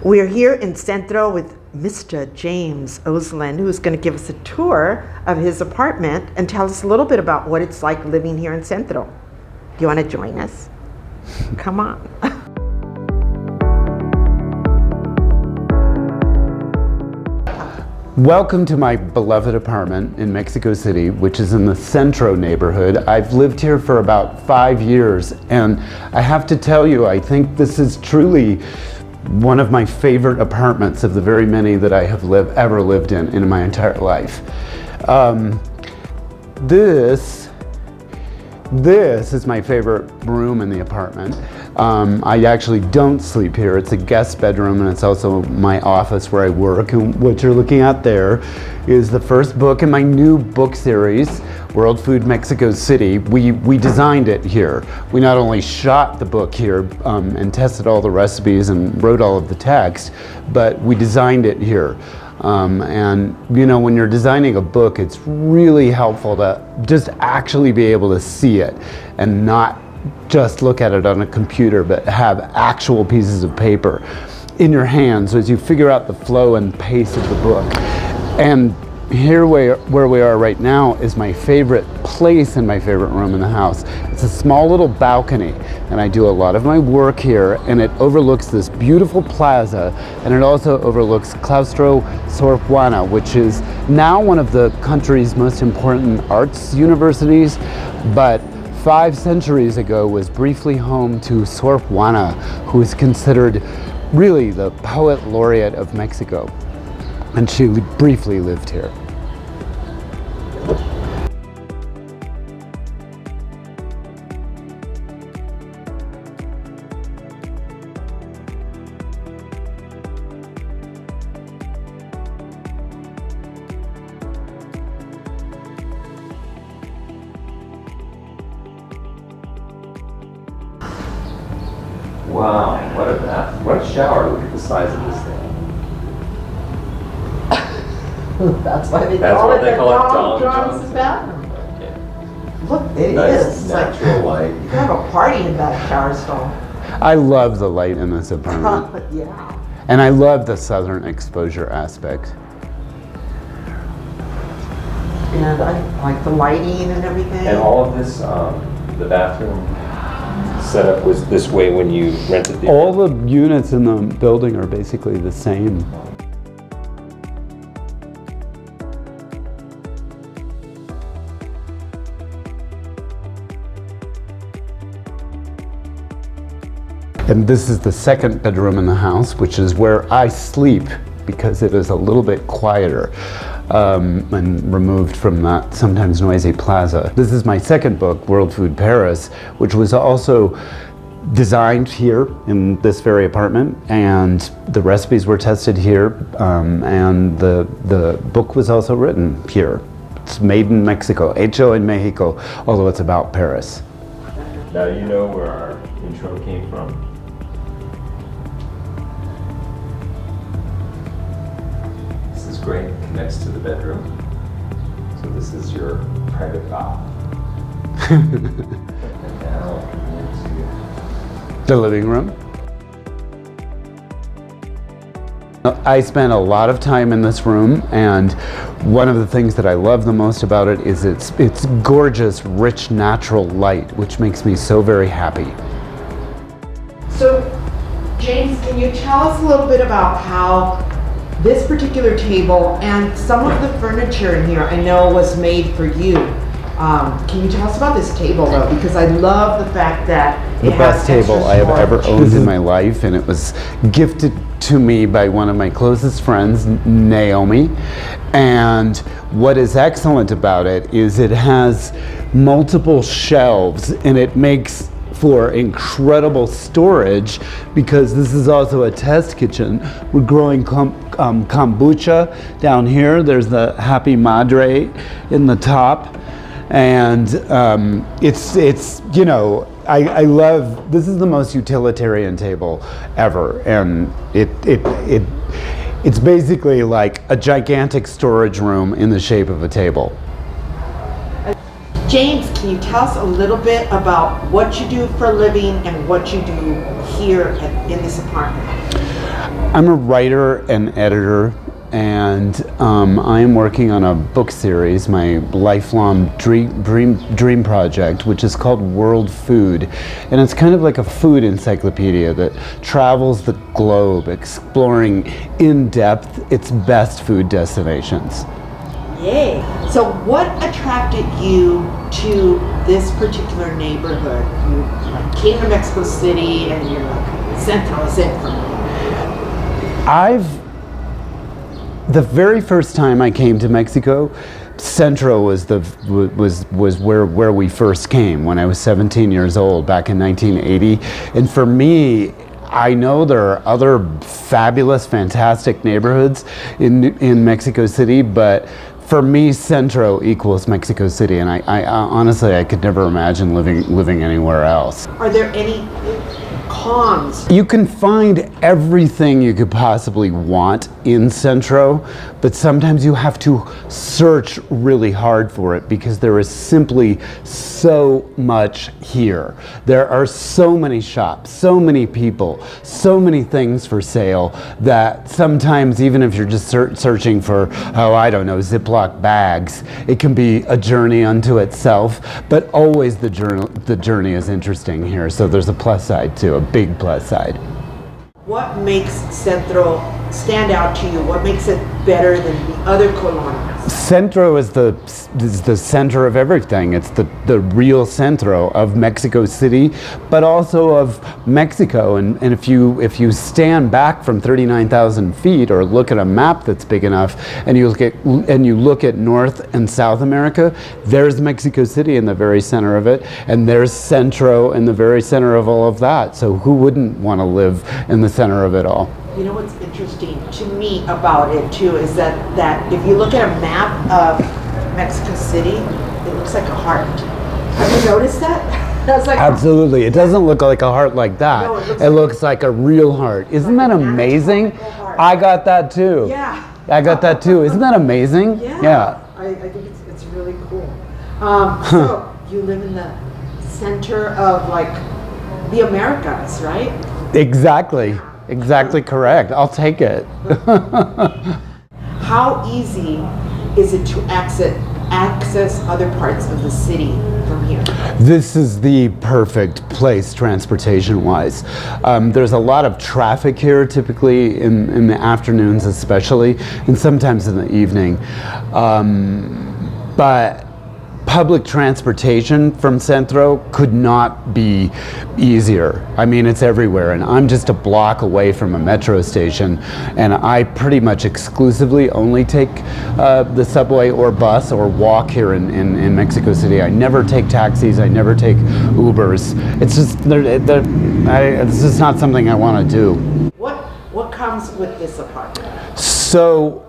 We're here in Centro with Mr. James Oseland, who's going to give us a tour of his apartment and tell us a little bit about what it's like living here in Centro. Do you want to join us? Come on. Welcome to my beloved apartment in Mexico City, which is in the Centro neighborhood. I've lived here for about 5 years, and I have to tell you, I think this is truly one of my favorite apartments of the very many that I have ever lived in my entire life. This is my favorite room in the apartment. I actually don't sleep here. It's a guest bedroom, and it's also my office where I work. And what you're looking at there is the first book in my new book series, World Food Mexico City. We designed it here. We not only shot the book here and tested all the recipes and wrote all of the text, but we designed it here. And you know, when you're designing a book, it's really helpful to just actually be able to see it and not just look at it on a computer, but have actual pieces of paper in your hands as you figure out the flow and pace of the book. And here where we are right now is my favorite place and my favorite room in the house. It's a small little balcony, and I do a lot of my work here, and it overlooks this beautiful plaza, and it also overlooks Claustro Sor Juana, which is now one of the country's most important arts universities, but 5 centuries ago was briefly home to Sor Juana, who is considered really the poet laureate of Mexico. And she briefly lived here. Wow, what a bath. What a shower. Look at the size of this thing. That's why they That's call what it they the call it, Don Don John's bathroom. Okay. Look, it Nice is. It's like natural light. you can have a party in that shower stall. I love the light in this apartment. Yeah. And I love the southern exposure aspect. And I like the lighting and everything. And all of this, the bathroom setup was this way when you rented the... All the units in the building are basically the same. And this is the second bedroom in the house, which is where I sleep because it is a little bit quieter and removed from that sometimes noisy plaza. This is my second book, World Food Paris, which was also designed here in this very apartment, and the recipes were tested here, and the book was also written here. It's made in Mexico, hecho en Mexico, although it's about Paris. Now you know where our intro came from. This is great, connects to the bedroom. So this is your private bath. And now into The living room. I spent a lot of time in this room, and one of the things that I love the most about it is its gorgeous, rich, natural light, which makes me so very happy. So, James, can you tell us a little bit about how this particular table and some of the furniture in here I know was made for you? Can you tell us about this table though? Because I love the fact that The best table I have ever owned in my life, and it was gifted to me by one of my closest friends, Naomi. And what is excellent about it is it has multiple shelves, and it makes for incredible storage because this is also a test kitchen. We're growing kombucha down here. There's the Happy Madre in the top. And it's you know, I love, this is the most utilitarian table ever, and it's basically like a gigantic storage room in the shape of a table. James, can you tell us a little bit about what you do for a living and what you do here in this apartment? I'm a writer and editor, and I am working on a book series, my lifelong dream project, which is called World Food. And it's kind of like a food encyclopedia that travels the globe, exploring in depth its best food destinations. Yay! So what attracted you to this particular neighborhood? You came to Mexico City and you're like, Centro is it for me. The very first time I came to Mexico, Centro was where we first came when I was 17 years old back in 1980. And for me, I know there are other fabulous, fantastic neighborhoods in Mexico City, but for me, Centro equals Mexico City, and I honestly, I could never imagine living anywhere else. Are there any cons? You can find everything you could possibly want in Centro, but sometimes you have to search really hard for it because there is simply so much here. There are so many shops, so many people, so many things for sale that sometimes even if you're just searching for, oh, I don't know, Ziploc bags, it can be a journey unto itself, but always the journey is interesting here, so there's a plus side too, a big plus side. What makes Centro stand out to you? What makes it better than the other colonias? Centro is the center of everything. It's the real centro of Mexico City, but also of Mexico. And if you stand back from 39,000 feet or look at a map that's big enough, and you look at North and South America, there's Mexico City in the very center of it, and there's Centro in the very center of all of that. So who wouldn't want to live in the center of it all? You know what's interesting to me about it too is that if you look at a map of Mexico City, it looks like a heart. Have you noticed that? That's like absolutely. It doesn't look like a heart like that. No, it looks like a real heart. Isn't that amazing? I got that too. Yeah. I got that too. Isn't that amazing? Yeah. I think it's really cool. So you live in the center of like the Americas, right? Exactly. Exactly correct. I'll take it. How easy is it to access other parts of the city from here? This is the perfect place transportation-wise. There's a lot of traffic here, typically in the afternoons especially, and sometimes in the evening. But public transportation from Centro could not be easier. I mean, it's everywhere, and I'm just a block away from a metro station, and I pretty much exclusively only take the subway or bus or walk here in Mexico City. I never take taxis, I never take Ubers. It's just, it's just not something I want to do. What comes with this apartment? So,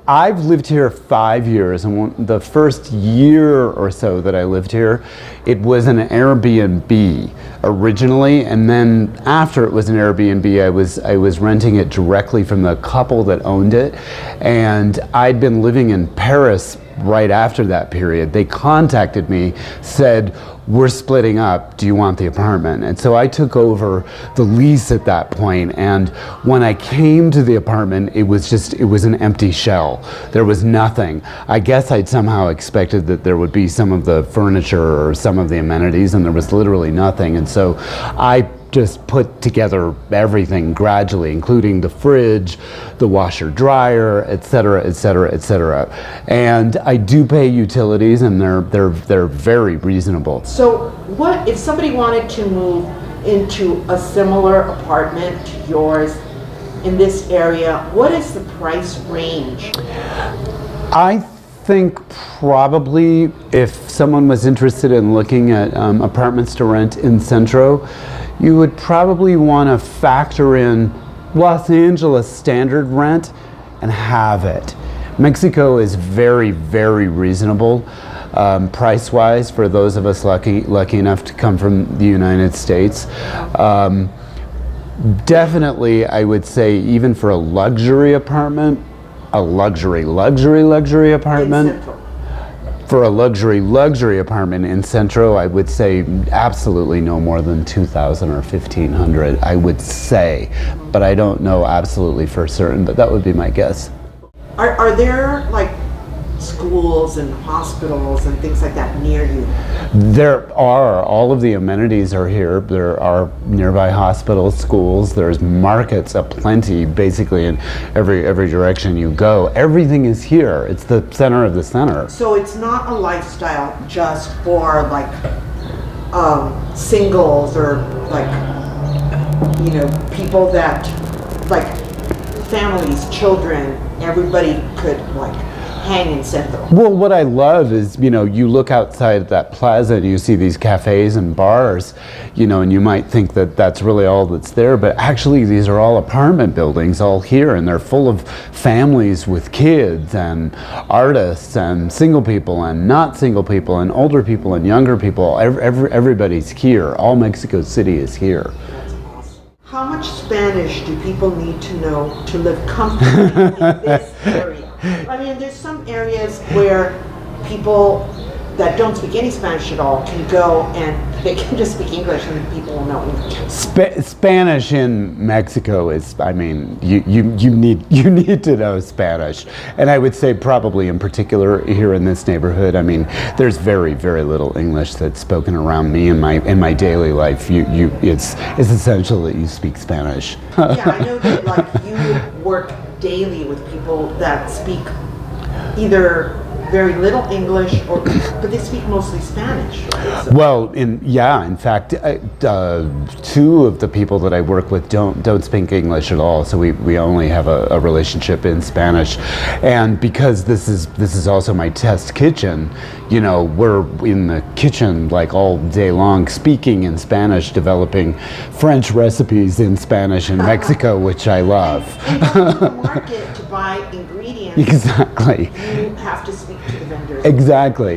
I've lived here 5 years, and the first year or so that I lived here, it was an Airbnb originally, and then after it was an Airbnb, I was renting it directly from the couple that owned it, and I'd been living in Paris right after that period. They contacted me, said, we're splitting up, do you want the apartment? And so I took over the lease at that point, and when I came to the apartment, it was an empty shell. There was nothing. I guess I'd somehow expected that there would be some of the furniture or some of the amenities, and there was literally nothing. And so I just put together everything gradually, including the fridge, the washer dryer, etc., etc., etc. And I do pay utilities, and they're very reasonable. So what if somebody wanted to move into a similar apartment to yours in this area, what is the price range? I think probably if someone was interested in looking at apartments to rent in Centro, you would probably want to factor in Los Angeles standard rent and have it. Mexico is very, very reasonable price-wise for those of us lucky enough to come from the United States. Definitely, I would say even for a luxury apartment, a luxury apartment, For a luxury apartment in Centro, I would say absolutely no more than 2,000 or 1,500, I would say. But I don't know absolutely for certain, but that would be my guess. Are there like schools and hospitals and things like that near you? There are. All of the amenities are here. There are nearby hospitals, schools, there's markets aplenty basically in every direction you go. Everything is here. It's the center of the center. So it's not a lifestyle just for like singles or like, you know, people that like families, children, everybody could like hang in Centro. Well, what I love is, you know, you look outside that plaza and you see these cafes and bars, you know, and you might think that that's really all that's there, but actually these are all apartment buildings all here, and they're full of families with kids and artists and single people and not single people and older people and younger people. Everybody's here. All Mexico City is here. That's awesome. How much Spanish do people need to know to live comfortably in this area? I mean, there's some areas where people that don't speak any Spanish at all can go and they can just speak English and people will know English. Spanish in Mexico is, I mean, you need to know Spanish. And I would say probably in particular here in this neighborhood, I mean, there's very little English that's spoken around me in my daily life. It's essential that you speak Spanish. Yeah, I know that like you work daily with people that speak either very little English but they speak mostly Spanish. Right? So. Well, in fact, two of the people that I work with don't speak English at all, so we only have a relationship in Spanish. And because this is also my test kitchen, you know, we're in the kitchen like all day long speaking in Spanish, developing French recipes in Spanish in Mexico, which I love. And you go to the market to buy ingredients. Exactly. You have to speak to the vendors.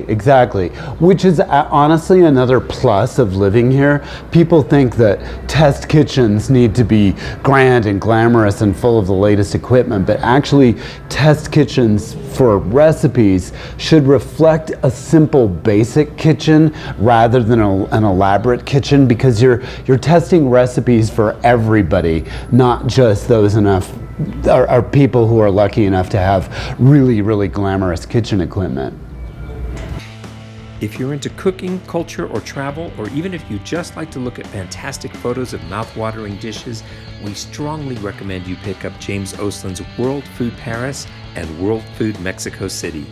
Exactly. Which is honestly another plus of living here. People think that test kitchens need to be grand and glamorous and full of the latest equipment, but actually test kitchens for recipes should reflect a simple basic kitchen rather than an elaborate kitchen, because you're testing recipes for everybody, not just those are people who are lucky enough to have really glamorous kitchen equipment. If you're into cooking, culture, or travel, or even if you just like to look at fantastic photos of mouth-watering dishes, we strongly recommend you pick up James Oseland's World Food Paris and World Food Mexico City.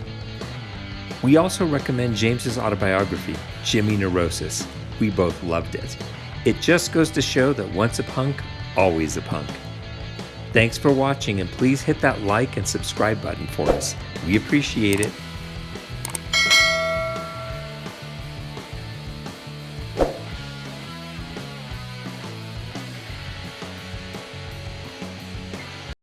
We also recommend James's autobiography, Jimmy Neurosis. We both loved it. It just goes to show that once a punk, always a punk. Thanks for watching, and please hit that like and subscribe button for us. We appreciate it.